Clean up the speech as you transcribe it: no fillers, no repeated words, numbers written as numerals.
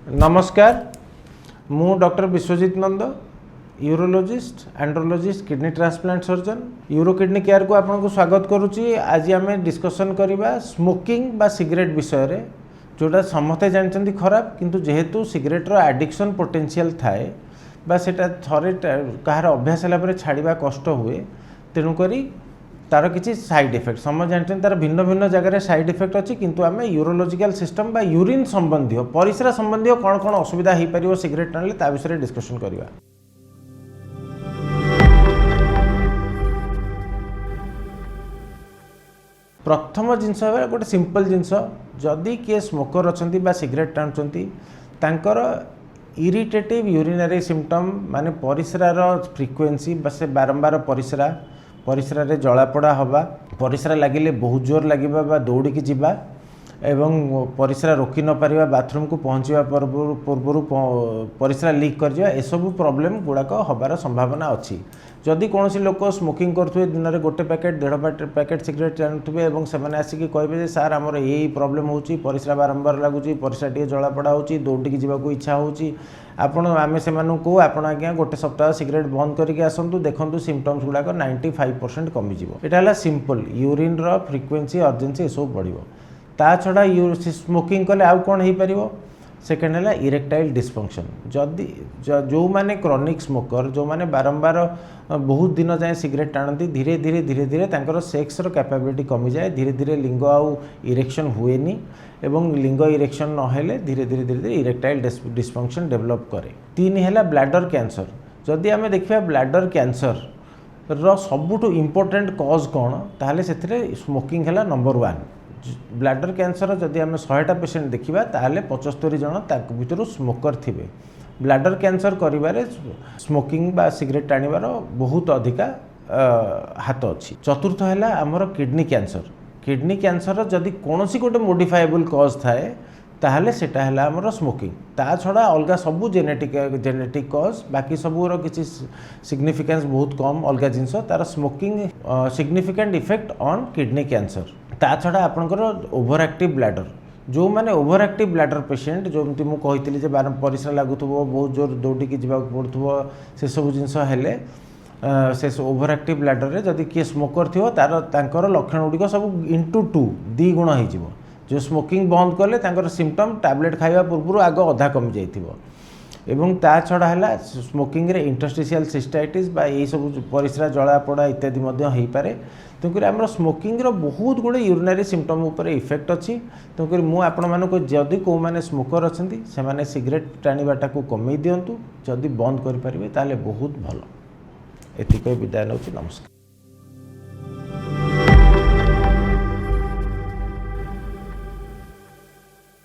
नमस्कार मु doctor Biswajit Nanda urologist andrologist kidney transplant surgeon uro kidney care को आपको स्वागत करुच्ची। आज आम डिस्कसन करवा स्मोकिंग बा सिगरेट विषय रे जोटा समस्ते जानते खराब किंतु जेहेतु सिगरेटर एडिक्शन पोटेंशियल थाए बा सेटा थरे कहार अभ्यास है छाड़ा कष्ट हुए तेणुक तार किसी साइड इफेक्ट समझ जानते तार भिन्न भिन्न जगह साइड इफेक्ट अच्छी किंतु आम यूरोलॉजिकल सिस्टम बा यूरिन संबंधी परिस्रा संबंधी कौन कौन असुविधा हो पार सिगरेट टाणिले ता विषय डिस्कसन करवा। प्रथम जिनस गोटे सिंपल जिनस जदि किए स्मोकर अच्छा सिगरेट टाणुंट तांकर इरिटेटिव यूरिनरी सिम्पटम माने परिस्रार फ्रिक्वेंसी बा से बारंबार परिस्रा रे जलापोड़ा हवा परिस्रा लगिले बहुत जोर लगे दौड़िकी जीवा एवं परिस्रा रोकी न पारिबा बाथरूम को पहुँचवा पूर्व परिस्रा लीक कर एसबू प्रॉब्लम गुड़ाक हबार संभावना अच्छी। जदि कौन लोक स्मोकिंग करुवे दिन में गोटे पैकेट 1.5 पैकेट सिगरेट टाणुवे और से आसिक कहे सार आमर यही प्रॉब्लम होची परिस्रा बारंबार लगुच परिस्रा टी जलापोड़ा होची दौड़िकी जीवाक इच्छा होची आपण आम से आपण आज्ञा गोटे सप्ताह सिगरेट बंद करके आसतु देखु सिम्पटम्स गुड़ाक 95% कमिज। यहाँ सिंपल यूरिन फ्रिक्वेंसी अर्जेन्सी ये सब बढ़ ता छड़ा स्मोकिंग कले आउ कौन हो पार। सेकेंड है इरेक्टाइल डिस्फंक्शन जदि जो माने क्रॉनिक स्मोकर जो माने बारंबार बहुत दिन जाए सिगरेट टाणती धीरे धीरे तांकर सेक्सर कैपेबिलिटी कमी जाए धीरे धीरे लिंग आउ इरेक्शन हुएनी एवं लिंग इरेक्शन नहेले धीरे धीरे इरेक्टाइल डिस्फंक्शन डेवलप करे। 3 है ब्लैडर कैंसर जदि आम देखा ब्लैडर कैंसर सबुठु इम्पोर्टेंट कॉज कौन ताहले से स्मोकिंग है नंबर 1। ब्लैडर कैंसर जदि आम 100टा पेसेंट देखा ताहले 75 जन भितर स्मोकर थिबे। ब्लैडर कैंसर करिबारे स्मोकिंग बा सिगरेट टाणीबार बहुत अधिका हाथ अच्छी। चतुर्थ है आमर किडनी कैंसर जदि कौन सी गोटे मोडिफाएबल कॉज थाए ताहले सेटा है आमर स्मोकिंग ता छड़ा अलग सबू जेनेटिक कॉज बाकी सबूर किसी सिग्निफिकेंस बहुत कम अलग जिनस तार smoking significant effect on kidney cancer. ता छड़ा आपनकर ओवर एक्टिव ब्लैडर जो माने ओवर एक्टिव ब्लैडर पेशेंट जो मुझे कही परिस्रा लगुव बहुत जोर दौड़िकी जावाक पड़ुव से सब जिनस हेले से ओवर एक्टिव ब्लैडर रे जदि किए स्मोकर थी तार तांकर लक्षण गुड़िक सब इंटू 2 गुण हो जो स्मोकिंग बंद कले तांकर सिम्पटम टैबलेट खाइबा पूर्व आग अधा कमी जाइथिबो। एवं ता छड़ा है स्मोकिंग रे इंटरस्टिशियल सिस्टाइटिस बा ये सब परिस्रा जलापोड़ा इत्यादि हो पारे। तेणुक आम स्मोकिंग बहुत गुड़े यूरिनरी सिम्पटम उपर इफेक्ट अच्छी। तेणुक मुझे जदि कौ मैंने स्मोकर अच्छा से सिगरेट टाणीबाटा को कमे दिंतु जदि बंद करें ताले बहुत भल। एतिक विदाय नौछि। नमस्कार।